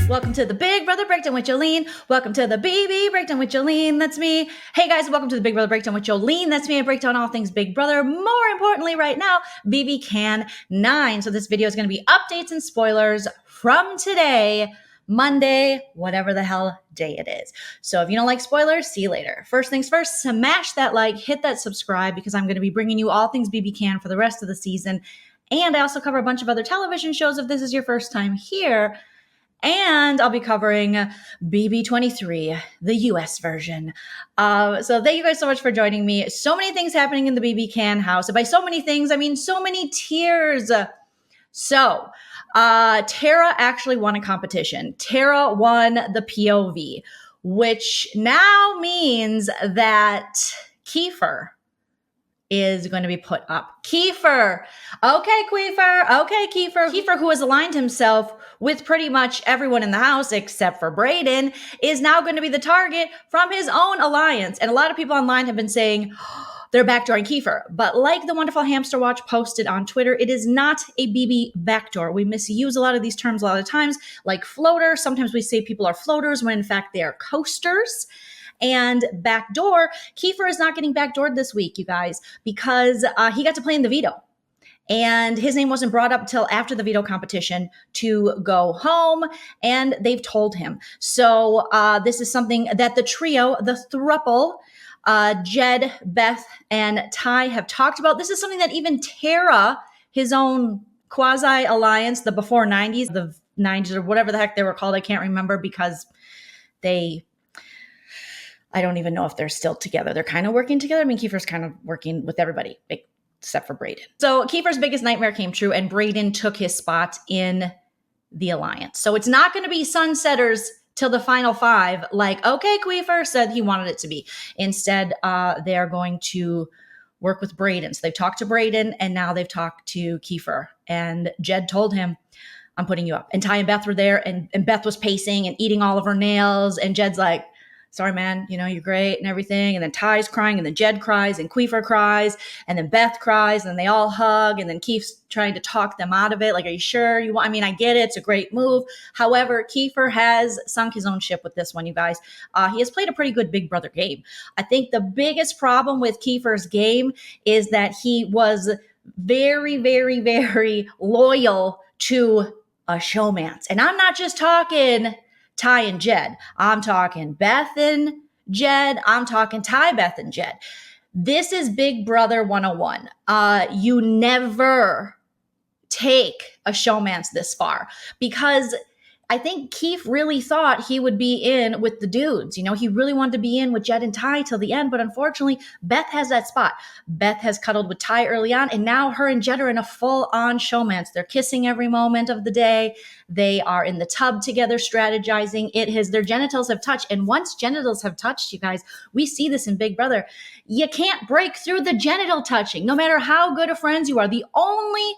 Welcome to the Big Brother Breakdown with Joleen. Welcome to the BB Breakdown with Joleen. That's me. Hey guys, welcome to the Big Brother Breakdown with Joleen. That's me. I break down all things Big Brother. More importantly right now, BBCAN9. So this video is going to be updates and spoilers from today, Monday, whatever the hell day it is. So if you don't like spoilers, see you later. First things first, smash that like, hit that subscribe because I'm going to be bringing you all things BBCAN for the rest of the season. And I also cover a bunch of other television shows if this is your first time here. And I'll be covering BB23, the US version. So thank you guys so much for joining me. So many things happening in the BBCAN house. And by so many things, I mean so many tiers. So Tara actually won a competition. Tara won the POV, which now means that Kiefer is going to be put up. Kiefer. Okay, Kiefer. Okay, Kiefer. Kiefer, who has aligned himself with pretty much everyone in the house except for Brayden, is now going to be the target from his own alliance. And a lot of people online have been saying they're backdooring Kiefer. But like the wonderful Hamster Watch posted on Twitter, it is not a BB backdoor. We misuse a lot of these terms a lot of times, like floater. Sometimes we say people are floaters when in fact they are coasters. And backdoor, Kiefer is not getting backdoored this week, you guys, because he got to play in the veto. And his name wasn't brought up until after the veto competition to go home, and they've told him. So this is something that the trio, the thruple, Jed, Beth, and Ty have talked about. This is something that even Tara, his own quasi-alliance, the before 90s, the 90s or whatever the heck they were called, I can't remember because I don't even know if they're still together. They're kind of working together. I mean, Kiefer's kind of working with everybody except for Brayden. So Kiefer's biggest nightmare came true and Brayden took his spot in the alliance. So it's not going to be Sunsetters till the final five, like, okay, Kiefer said he wanted it to be. Instead, they are going to work with Brayden. So they've talked to Brayden and now they've talked to Kiefer. And Jed told him, I'm putting you up. And Ty and Beth were there and Beth was pacing and eating all of her nails. And Jed's like, sorry, man, you know, you're great and everything. And then Ty's crying and then Jed cries and Kiefer cries and then Beth cries and they all hug. And then Keith's trying to talk them out of it. Like, are you sure you want, I mean, I get it. It's a great move. However, Kiefer has sunk his own ship with this one, you guys. He has played a pretty good Big Brother game. I think the biggest problem with Kiefer's game is that he was very, very, very loyal to a showmance. And I'm not just talking Ty and Jed. I'm talking Beth and Jed. I'm talking Ty, Beth, and Jed. This is Big Brother 101. You never take a showmance this far because I think Keith really thought he would be in with the dudes. You know, he really wanted to be in with Jed and Ty till the end, but unfortunately, Beth has that spot. Beth has cuddled with Ty early on, and now her and Jed are in a full-on showmance. They're kissing every moment of the day. They are in the tub together strategizing. Their genitals have touched, and once genitals have touched, you guys, we see this in Big Brother. You can't break through the genital touching, no matter how good of friends you are. The only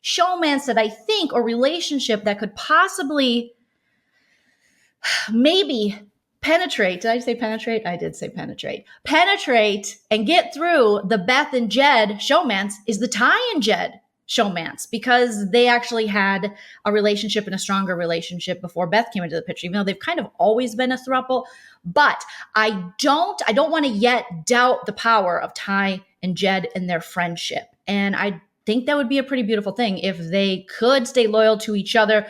showmance that I think or relationship that could possibly maybe penetrate. Did I say penetrate? I did say penetrate. Penetrate and get through the Beth and Jed showmance is the Ty and Jed showmance because they actually had a relationship and a stronger relationship before Beth came into the picture, even though they've kind of always been a throuple. But I don't want to yet doubt the power of Ty and Jed and their friendship. And I think that would be a pretty beautiful thing if they could stay loyal to each other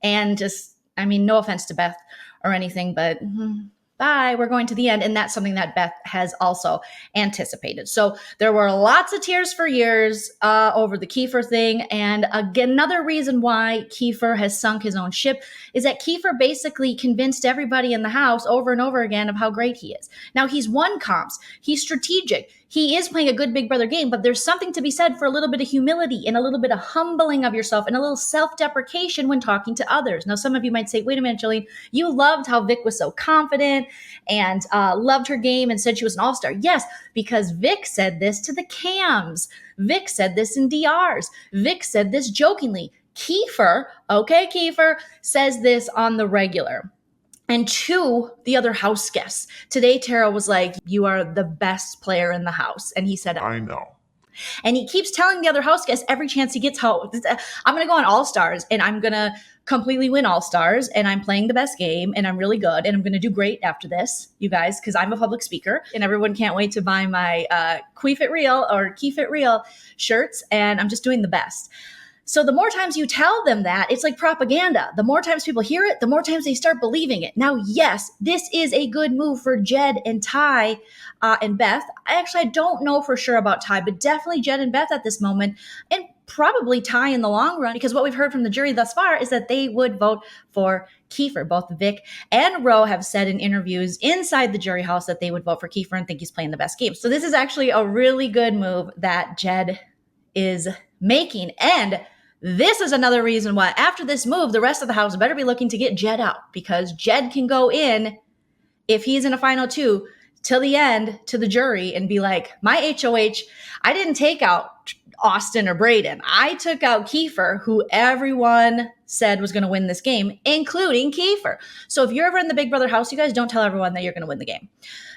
and just, I mean, no offense to Beth or anything, but bye, we're going to the end. And that's something that Beth has also anticipated. So there were lots of tears for years over the Kiefer thing. And again, another reason why Kiefer has sunk his own ship is that Kiefer basically convinced everybody in the house over and over again of how great he is. Now, he's won comps. He's strategic. He is playing a good Big Brother game, but there's something to be said for a little bit of humility and a little bit of humbling of yourself and a little self-deprecation when talking to others. Now, some of you might say, wait a minute, Joleen, you loved how Vic was so confident and loved her game and said she was an all-star. Yes, because Vic said this to the cams. Vic said this in DRs. Vic said this jokingly. Kiefer, okay, Kiefer, says this on the regular. and to the other house guests. Today, Tara was like, you are the best player in the house. And he said, I know. And he keeps telling the other house guests every chance he gets, I'm going to go on All-Stars and I'm going to completely win All-Stars and I'm playing the best game and I'm really good and I'm going to do great after this, you guys, because I'm a public speaker and everyone can't wait to buy my Queef It Real or Keef It Real shirts, and I'm just doing the best. So the more times you tell them that, it's like propaganda. The more times people hear it, the more times they start believing it. Now, yes, this is a good move for Jed and Ty and Beth. I don't know for sure about Ty, but definitely Jed and Beth at this moment, and probably Ty in the long run, because what we've heard from the jury thus far is that they would vote for Kiefer. Both Vic and Ro have said in interviews inside the jury house that they would vote for Kiefer and think he's playing the best game. So this is actually a really good move that Jed is making. And this is another reason why after this move, the rest of the house better be looking to get Jed out, because Jed can go in, if he's in a final two, till the end to the jury and be like, my HOH, I didn't take out Austin or Brayden. I took out Kiefer, who everyone said was going to win this game, including Kiefer. So if you're ever in the Big Brother house, you guys don't tell everyone that you're going to win the game.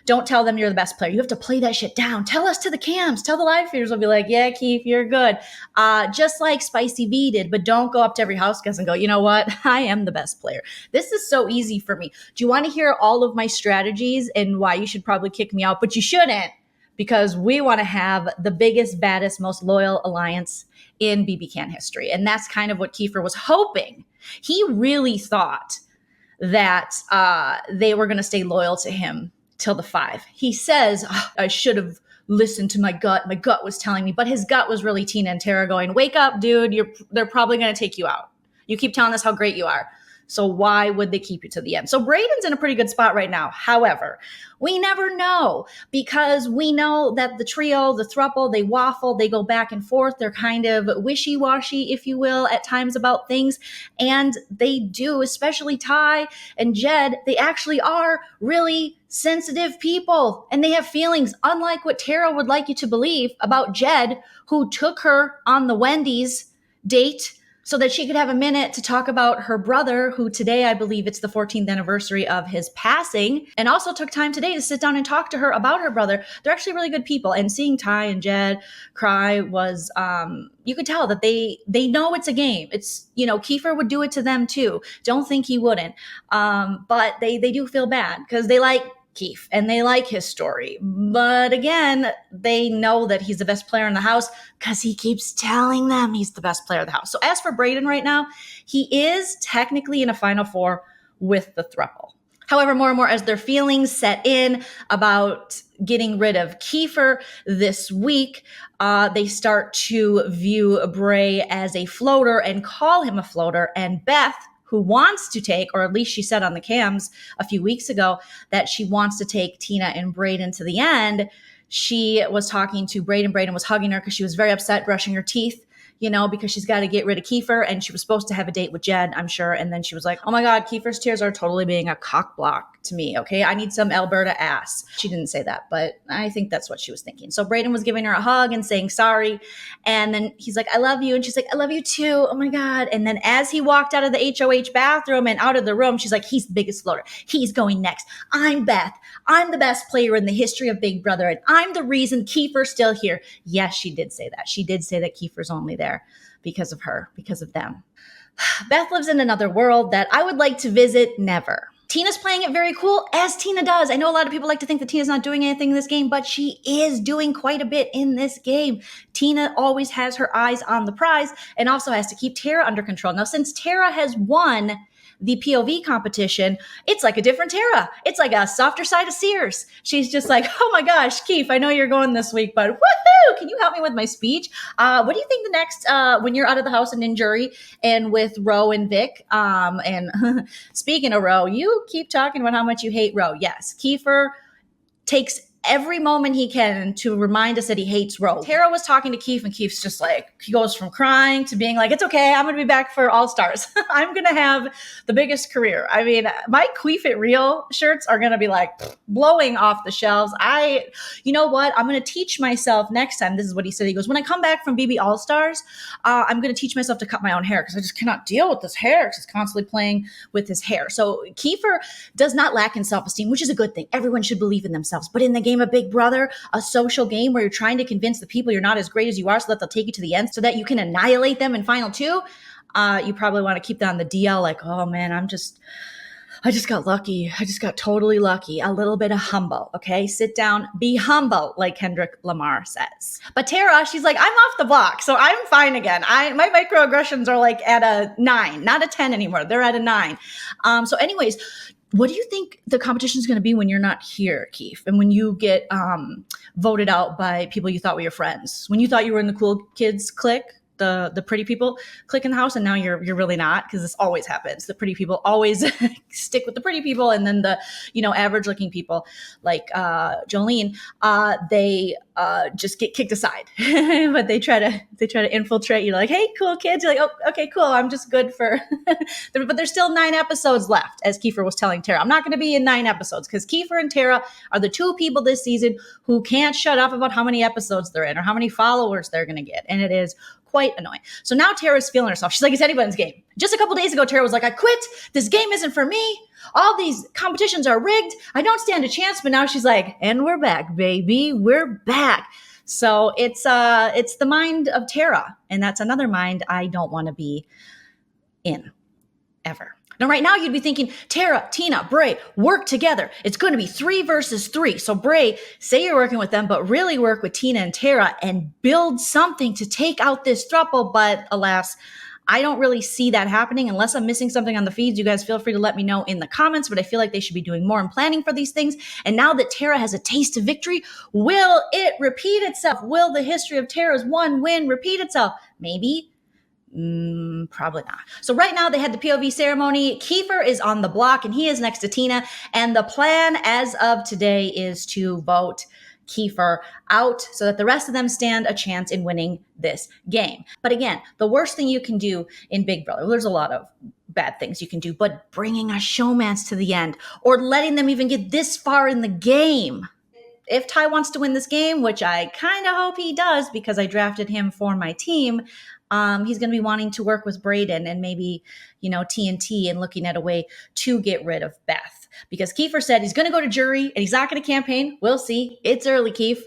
Don't tell them you're the best player. You have to play that shit down. Tell us to the cams. Tell the live feeders. Will be like, yeah, Keef, you're good. Just like Spicy V did, but don't go up to every house guest and go, you know what? I am the best player. This is so easy for me. Do you want to hear all of my strategies and why you should probably kick me out? But you shouldn't, because we want to have the biggest, baddest, most loyal alliance in BBCAN history. And that's kind of what Kiefer was hoping. He really thought that they were going to stay loyal to him till the 5. He says, I should have listened to my gut. My gut was telling me, but his gut was really Tina and Tara going, wake up, dude. They're probably going to take you out. You keep telling us how great you are. So why would they keep you to the end? So Brayden's in a pretty good spot right now. However, we never know, because we know that the trio, the throuple, they waffle, they go back and forth. They're kind of wishy-washy, if you will, at times about things. And they do, especially Ty and Jed, they actually are really sensitive people and they have feelings, unlike what Tara would like you to believe about Jed, who took her on the Wendy's date so that she could have a minute to talk about her brother, who today, I believe it's the 14th anniversary of his passing, and also took time today to sit down and talk to her about her brother. They're actually really good people. And seeing Ty and Jed cry was, you could tell that they know it's a game. It's, Kiefer would do it to them too. Don't think he wouldn't. But they do feel bad because they like Keef and they like his story. But again, they know that he's the best player in the house because he keeps telling them he's the best player of the house. So as for Brayden right now, he is technically in a Final Four with the throuple. However, more and more as their feelings set in about getting rid of Kiefer this week, they start to view Bray as a floater and call him a floater. And Beth, who wants to take, or at least she said on the cams a few weeks ago, that she wants to take Tina and Brayden to the end. She was talking to Brayden. Brayden was hugging her because she was very upset, brushing her teeth, because she's got to get rid of Kiefer. And she was supposed to have a date with Jed, I'm sure. And then she was like, oh my God, Kiefer's tears are totally being a cock block to me. Okay, I need some Alberta ass. She didn't say that, but I think that's what she was thinking. So Brayden was giving her a hug and saying sorry. And then he's like, I love you. And she's like, I love you too. Oh my God. And then as he walked out of the HOH bathroom and out of the room, she's like, he's the biggest floater. He's going next. I'm Beth. I'm the best player in the history of Big Brother. And I'm the reason Kiefer's still here. Yes, she did say that. She did say that Kiefer's only there because of her, because of them. Beth lives in another world that I would like to visit never. Tina's playing it very cool, as Tina does. I know a lot of people like to think that Tina's not doing anything in this game, but she is doing quite a bit in this game. Tina always has her eyes on the prize and also has to keep Tara under control. Now, since Tara has won the POV competition, it's like a different Tara. It's like a softer side of Sears. She's just like, oh my gosh, Keef, I know you're going this week, but woohoo! Can you help me with my speech? What do you think the next, when you're out of the house and in jury and with Ro and Vic? And speaking of Ro, you keep talking about how much you hate Ro. Yes, Kiefer takes every moment he can to remind us that he hates Rose. Tara was talking to Keith, and Keith's just like, he goes from crying to being like, it's okay, I'm going to be back for All Stars. I'm going to have the biggest career. I mean, my Queef It Real shirts are going to be like blowing off the shelves. You know what? I'm going to teach myself next time. This is what he said. He goes, when I come back from BB All Stars, I'm going to teach myself to cut my own hair because I just cannot deal with this hair because he's constantly playing with his hair. So Kiefer does not lack in self-esteem, which is a good thing. Everyone should believe in themselves. But in the game of Big Brother, a social game where you're trying to convince the people you're not as great as you are so that they'll take you to the end so that you can annihilate them in final two, you probably want to keep that on the DL like, oh man, I just got lucky. I just got totally lucky. A little bit of humble, okay? Sit down, be humble, like Kendrick Lamar says. But Tara, she's like, I'm off the block, so I'm fine again. My microaggressions are like at a 9, not a 10 anymore. They're at a 9. So anyways, what do you think the competition is going to be when you're not here, Keith? And when you get voted out by people you thought were your friends? When you thought you were in the cool kids clique? The pretty people click in the house, and now you're really not, because this always happens. The pretty people always stick with the pretty people, and then the average looking people like Joleen, they just get kicked aside. But they try to infiltrate you, like, hey, cool kids. You're like, oh, okay, cool. I'm just good for. But there's still 9 episodes left, as Kiefer was telling Tara. I'm not going to be in 9 episodes because Kiefer and Tara are the 2 people this season who can't shut up about how many episodes they're in or how many followers they're going to get, and it is quite annoying. So now Tara's feeling herself. She's like, it's anyone's game. Just a couple days ago, Tara was like, I quit. This game isn't for me. All these competitions are rigged. I don't stand a chance. But now she's like, and we're back, baby. We're back. So it's the mind of Tara. And that's another mind I don't want to be in ever. Now, right now, you'd be thinking, Tara, Tina, Bray, work together. It's going to be 3 versus 3. So Bray, say you're working with them, but really work with Tina and Tara and build something to take out this throuple. But alas, I don't really see that happening unless I'm missing something on the feeds. You guys feel free to let me know in the comments, but I feel like they should be doing more in planning for these things. And now that Tara has a taste of victory, will it repeat itself? Will the history of Tara's 1 win repeat itself? Maybe. Probably not. So right now they had the POV ceremony. Kiefer is on the block and he is next to Tina. And the plan as of today is to vote Kiefer out so that the rest of them stand a chance in winning this game. But again, the worst thing you can do in Big Brother, there's a lot of bad things you can do, but bringing a showmance to the end or letting them even get this far in the game. If Ty wants to win this game, which I kind of hope he does because I drafted him for my team, he's going to be wanting to work with Brayden and maybe, TNT and looking at a way to get rid of Beth. Because Kiefer said he's going to go to jury and he's not going to campaign. We'll see. It's early, Keef.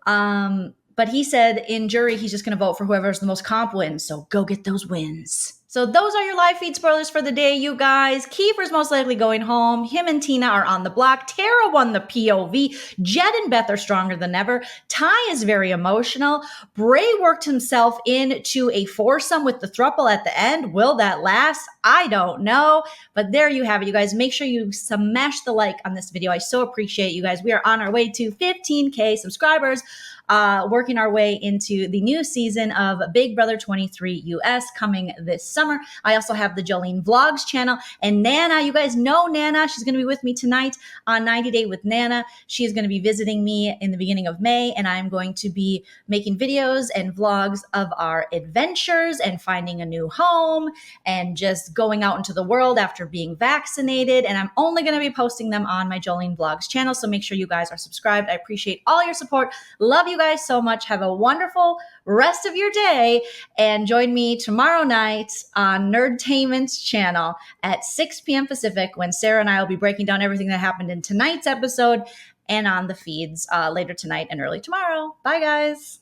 But he said in jury, he's just going to vote for whoever has the most comp wins. So go get those wins. So those are your live feed spoilers for the day, you guys. Kiefer's most likely going home. Him and Tina are on the block. Tara won the POV. Jed and Beth are stronger than ever. Ty is very emotional. Bray worked himself into a foursome with the throuple at the end. Will that last? I don't know. But there you have it, you guys. Make sure you smash the like on this video. I so appreciate you guys. We are on our way to 15K subscribers. Working our way into the new season of Big Brother 23 US coming this summer. I also have the Joleen Vlogs channel and Nana. You guys know Nana. She's going to be with me tonight on 90 Day with Nana. She is going to be visiting me in the beginning of May, and I'm going to be making videos and vlogs of our adventures and finding a new home and just going out into the world after being vaccinated. And I'm only going to be posting them on my Joleen Vlogs channel. So make sure you guys are subscribed. I appreciate all your support. Love you guys so much. Have a wonderful rest of your day and join me tomorrow night on Nerdtainment's channel at 6 p.m. Pacific when Sarah and I will be breaking down everything that happened in tonight's episode and on the feeds later tonight and early tomorrow. Bye, guys.